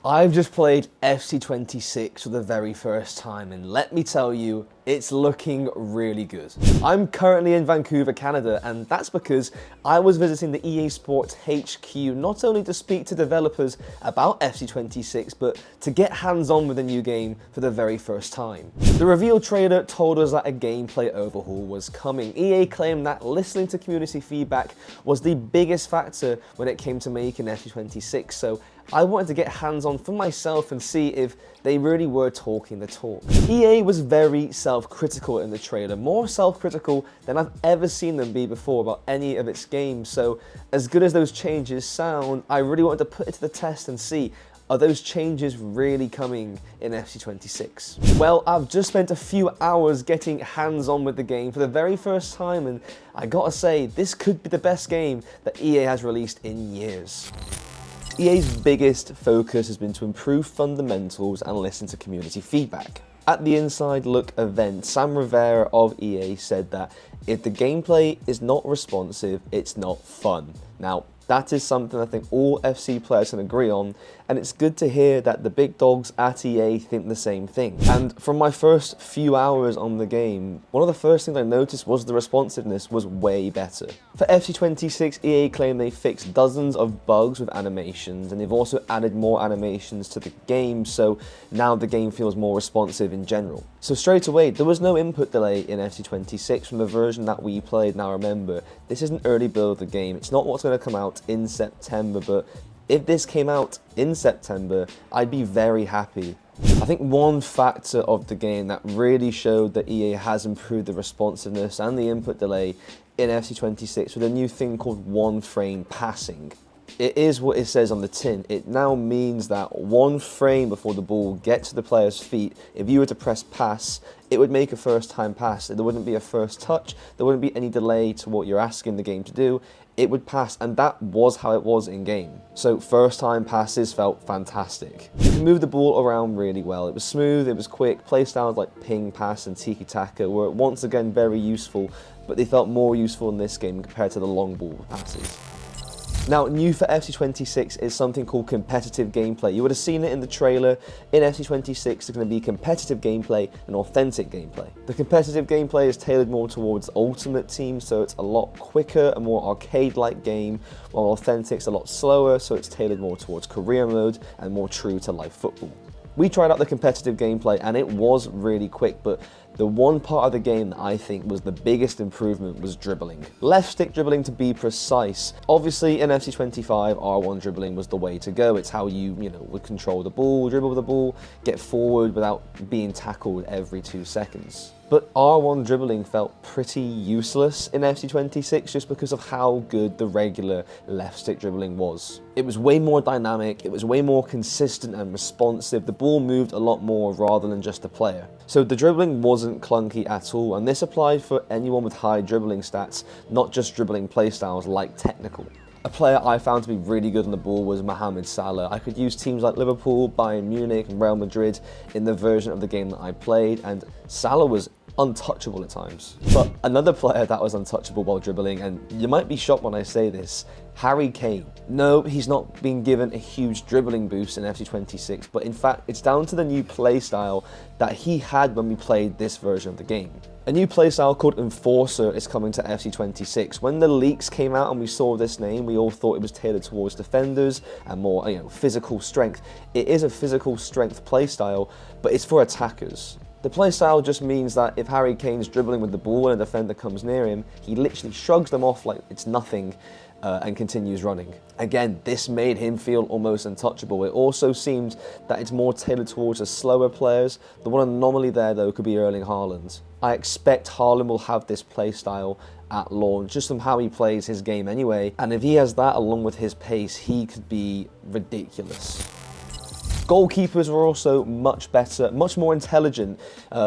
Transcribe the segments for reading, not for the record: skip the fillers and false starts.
I've just played FC26 for the very first time, and let me tell you, it's looking really good. I'm currently in Vancouver, Canada, and that's because I was visiting the EA Sports HQ not only to speak to developers about FC26, but to get hands-on with the new game for the very first time. The reveal trailer told us that a gameplay overhaul was coming. EA claimed that listening to community feedback was the biggest factor when it came to making FC26, so I wanted to get hands-on for myself and see if they really were talking the talk. EA was very self-critical in the trailer, more self-critical than I've ever seen them be before about any of its games, so as good as those changes sound, I really wanted to put it to the test and see, are those changes really coming in FC26? Well, I've just spent a few hours getting hands-on with the game for the very first time, and I gotta say, this could be the best game that EA has released in years. EA's biggest focus has been to improve fundamentals and listen to community feedback. At the Inside Look event, Sam Rivera of EA said that if the gameplay is not responsive, it's not fun. Now, that is something I think all FC players can agree on, and it's good to hear that the big dogs at EA think the same thing. And from my first few hours on the game, one of the first things I noticed was the responsiveness was way better. For FC26, EA claimed they fixed dozens of bugs with animations, and they've also added more animations to the game, so now the game feels more responsive in general. So straight away, there was no input delay in FC26 from the version that we played. Now remember, this is an early build of the game, it's not what's going to come out in September, but if this came out in September, I'd be very happy. I think one factor of the game that really showed that EA has improved the responsiveness and the input delay in FC26 with a new thing called one frame passing. It is what it says on the tin. It now means that one frame before the ball gets to the player's feet, if you were to press pass, it would make a first time pass. There wouldn't be a first touch, there wouldn't be any delay to what you're asking the game to do. It would pass, and that was how it was in game. So first time passes felt fantastic. You can move the ball around really well. It was smooth, it was quick. Playstyles like ping, pass and tiki-taka were once again very useful, but they felt more useful in this game compared to the long ball passes. Now, new for FC26 is something called competitive gameplay. You would have seen it in the trailer. In FC26, there's going to be competitive gameplay and authentic gameplay. The competitive gameplay is tailored more towards Ultimate Team, so it's a lot quicker, a more arcade-like game, while Authentic's a lot slower, so it's tailored more towards career mode and more true to live football. We tried out the competitive gameplay and it was really quick, but the one part of the game that I think was the biggest improvement was dribbling. Left stick dribbling to be precise. Obviously in FC25, R1 dribbling was the way to go. It's how you would control the ball, dribble the ball, get forward without being tackled every 2 seconds. But R1 dribbling felt pretty useless in FC26 just because of how good the regular left stick dribbling was. It was way more dynamic, it was way more consistent and responsive. The ball moved a lot more rather than just the player. So the dribbling wasn't clunky at all, and this applied for anyone with high dribbling stats, not just dribbling playstyles like technical. A player I found to be really good on the ball was Mohamed Salah. I could use teams like Liverpool, Bayern Munich and Real Madrid in the version of the game that I played, and Salah was untouchable at times. But another player that was untouchable while dribbling, and you might be shocked when I say this, Harry Kane. No, he's not been given a huge dribbling boost in FC26, but in fact it's down to the new playstyle that he had when we played this version of the game. A new playstyle called Enforcer is coming to FC26. When the leaks came out and we saw this name, we all thought it was tailored towards defenders and more physical strength. It is a physical strength playstyle, but it's for attackers. The playstyle just means that if Harry Kane's dribbling with the ball and a defender comes near him, he literally shrugs them off like it's nothing and continues running. Again, this made him feel almost untouchable. It also seems that it's more tailored towards the slower players. The one anomaly there though could be Erling Haaland. I expect Haaland will have this playstyle at launch, just from how he plays his game anyway, and if he has that along with his pace, he could be ridiculous. Goalkeepers were also much better, much more intelligent.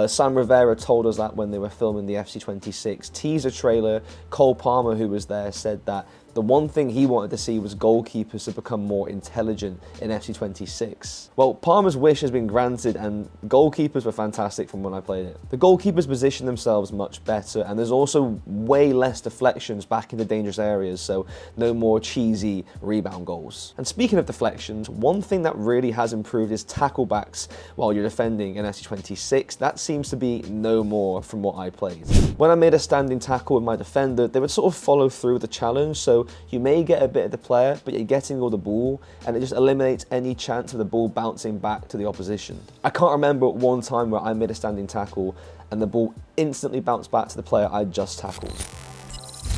Sam Rivera told us that when they were filming the FC26 teaser trailer. Cole Palmer, who was there, said that the the one thing he wanted to see was goalkeepers to become more intelligent in FC26. Well, Palmer's wish has been granted, and goalkeepers were fantastic from when I played it. The goalkeepers position themselves much better, and there's also way less deflections back into dangerous areas, so no more cheesy rebound goals. And speaking of deflections, one thing that really has improved is tacklebacks while you're defending in FC26. That seems to be no more from what I played. When I made a standing tackle with my defender, they would sort of follow through with the challenge, so you may get a bit of the player, but you're getting all the ball, and it just eliminates any chance of the ball bouncing back to the opposition. I can't remember one time where I made a standing tackle and the ball instantly bounced back to the player I just tackled.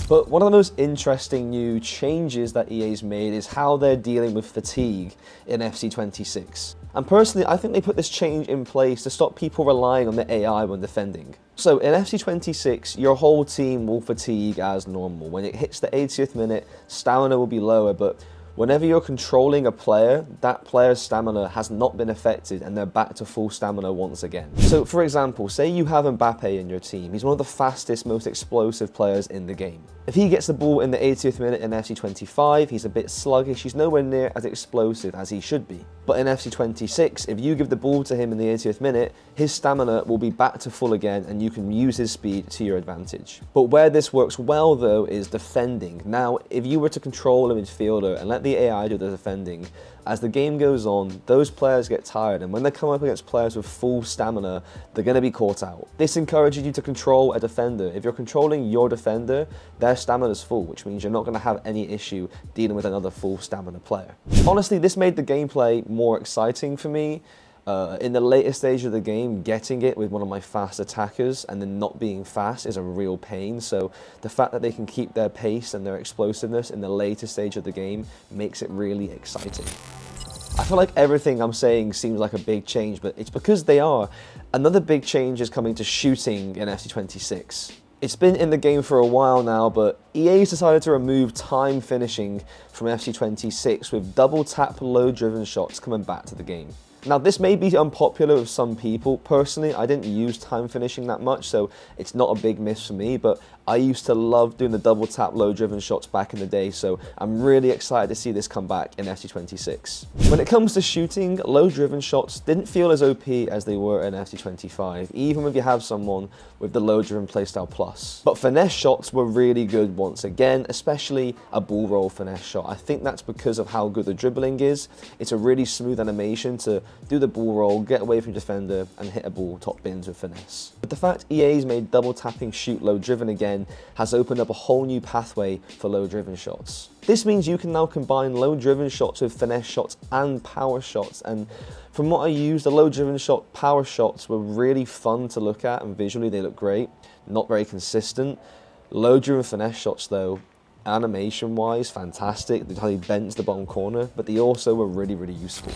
But one of the most interesting new changes that EA's made is how they're dealing with fatigue in FC26. And personally, I think they put this change in place to stop people relying on the AI when defending. So in FC26, your whole team will fatigue as normal. When it hits the 80th minute, stamina will be lower, but whenever you're controlling a player, that player's stamina has not been affected and they're back to full stamina once again. So for example, say you have Mbappe in your team. He's one of the fastest, most explosive players in the game. If he gets the ball in the 80th minute in FC25, he's a bit sluggish, he's nowhere near as explosive as he should be. But in FC26, if you give the ball to him in the 80th minute, his stamina will be back to full again and you can use his speed to your advantage. But where this works well though is defending. Now, if you were to control a midfielder and let the AI do the defending, as the game goes on, those players get tired, and when they come up against players with full stamina, they're going to be caught out. This encourages you to control a defender. If you're controlling your defender, their stamina's full, which means you're not going to have any issue dealing with another full stamina player. Honestly, this made the gameplay more exciting for me. In the later stage of the game, getting it with one of my fast attackers and then not being fast is a real pain, so the fact that they can keep their pace and their explosiveness in the later stage of the game makes it really exciting. I feel like everything I'm saying seems like a big change, but it's because they are. Another big change is coming to shooting in FC26. It's been in the game for a while now, but EA's decided to remove time finishing from FC26 with double tap low driven shots coming back to the game. Now, this may be unpopular with some people. Personally, I didn't use time finishing that much, so it's not a big miss for me, but I used to love doing the double tap low driven shots back in the day, so I'm really excited to see this come back in FC26. When it comes to shooting, low driven shots didn't feel as OP as they were in FC25, even if you have someone with the low driven playstyle plus. But finesse shots were really good once again, especially a ball roll finesse shot. I think that's because of how good the dribbling is. It's a really smooth animation to do the ball roll, get away from defender, and hit a ball top bins with finesse. But the fact EA's made double tapping shoot low driven again has opened up a whole new pathway for low driven shots. This means you can now combine low driven shots with finesse shots and power shots, and from what I used, the low driven shot power shots were really fun to look at and visually they look great, not very consistent. Low driven finesse shots though, animation wise, fantastic. How he bends the bottom corner, but they also were really, really useful.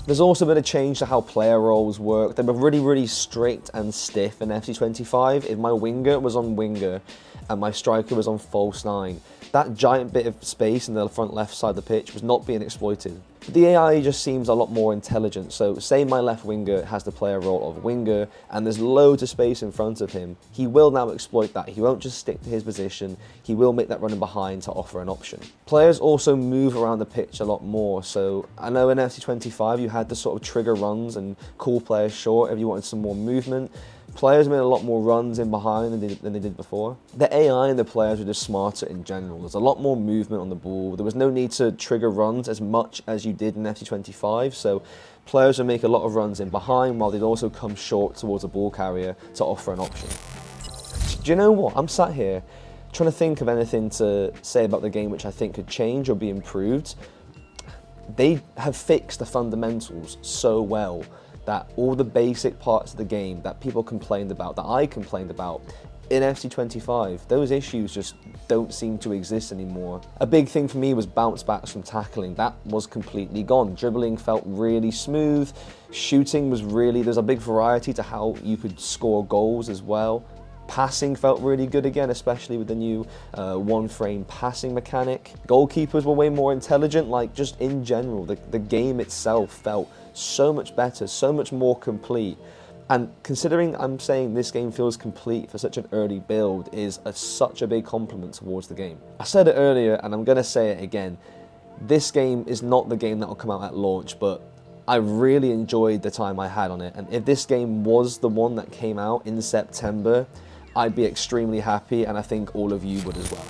There's also been a change to how player roles work. They were really, really strict and stiff in FC25. If my winger was on winger and my striker was on false 9, that giant bit of space in the front left side of the pitch was not being exploited. The AI just seems a lot more intelligent, so say my left winger has the player role of winger and there's loads of space in front of him, he will now exploit that. He won't just stick to his position, he will make that running behind to offer an option. Players also move around the pitch a lot more, so I know in FC25 you had to sort of trigger runs and call players short if you wanted some more movement. Players made a lot more runs in behind than they did before. The AI and the players were just smarter in general. There's a lot more movement on the ball. There was no need to trigger runs as much as you did in FC25, so players would make a lot of runs in behind while they'd also come short towards a ball carrier to offer an option. Do you know what? I'm sat here trying to think of anything to say about the game which I think could change or be improved. They have fixed the fundamentals so well that all the basic parts of the game that people complained about, that I complained about in FC25, those issues just don't seem to exist anymore. A big thing for me was bounce backs from tackling. That was completely gone. Dribbling felt really smooth. Shooting was really, there's a big variety to how you could score goals as well. Passing felt really good again, especially with the new one-frame passing mechanic. Goalkeepers were way more intelligent, like just in general, the game itself felt so much better, so much more complete. And considering I'm saying this game feels complete for such an early build is such a big compliment towards the game. I said it earlier and I'm going to say it again, this game is not the game that will come out at launch, but I really enjoyed the time I had on it, and if this game was the one that came out in September, I'd be extremely happy, and I think all of you would as well.